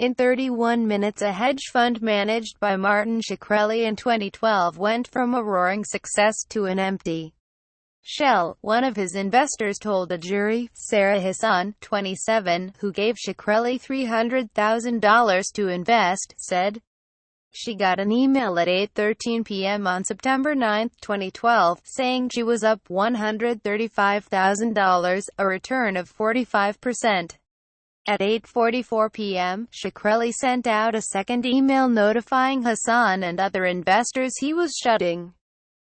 In 31 minutes, a hedge fund managed by Martin Shkreli in 2012 went from a roaring success to an empty shell, one of his investors told a jury. Sarah Hassan, 27, who gave Shkreli $300,000 to invest, said she got an email at 8:13 p.m. on September 9, 2012, saying she was up $135,000, a return of 45%. At 8:44 p.m., Shkreli sent out a second email notifying Hassan and other investors he was shutting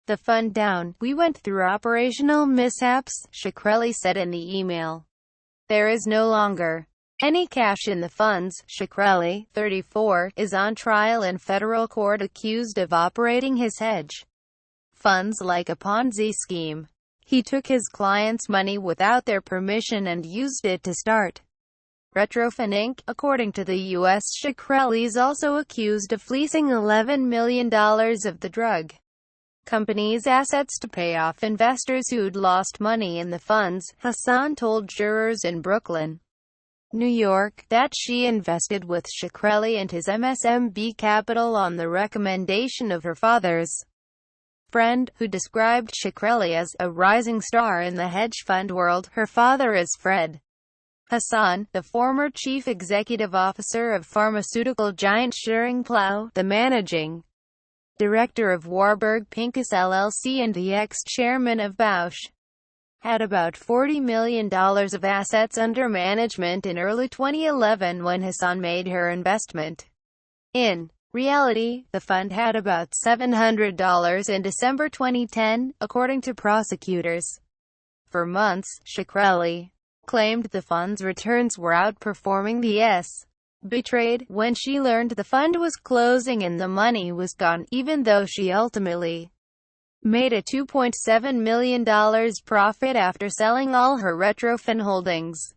the fund down. "We went through operational mishaps," Shkreli said in the email. "There is no longer any cash in the funds." Shkreli, 34, is on trial in federal court accused of operating his hedge funds like a Ponzi scheme. He took his clients' money without their permission and used it to start Retrofin Inc. According to the U.S., Shkreli is also accused of fleecing $11 million of the drug company's assets to pay off investors who'd lost money in the funds. Hassan told jurors in Brooklyn, New York, that she invested with Shkreli and his MSMB Capital on the recommendation of her father's friend, who described Shkreli as a rising star in the hedge fund world. Her father is Fred Hassan, the former chief executive officer of pharmaceutical giant Schering-Plough, the managing director of Warburg Pincus LLC and the ex-chairman of Bausch, had about $40 million of assets under management in early 2011 when Hassan made her investment. In reality, the fund had about $700 in December 2010, according to prosecutors. For months, Shkreli claimed the fund's returns were outperforming the S&P trade. When she learned the fund was closing and the money was gone, even though she ultimately made a $2.7 million profit after selling all her Retrofin holdings.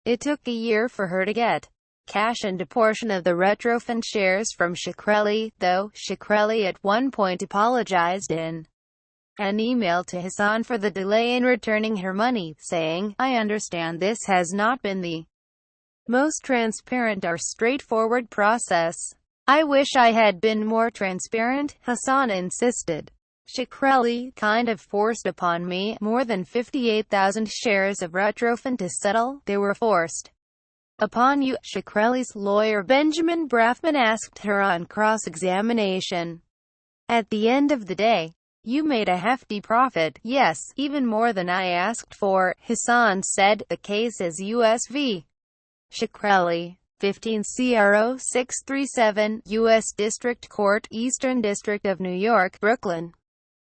It took a year for her to get cash and a portion of the Retrofin shares from Shkreli, though. Shkreli at one point apologized in an email to Hassan for the delay in returning her money, saying, "I understand this has not been the most transparent or straightforward process. I wish I had been more transparent," Hassan insisted. "Shkreli kind of forced upon me more than 58,000 shares of Retrofin to settle. They were forced upon you," Shkreli's lawyer Benjamin Brafman asked her on cross-examination. "At the end of the day, you made a hefty profit." "Yes, even more than I asked for," Hassan said. The case is U.S. v. Shkreli, 15 CRO 637, U.S. District Court, Eastern District of New York, Brooklyn.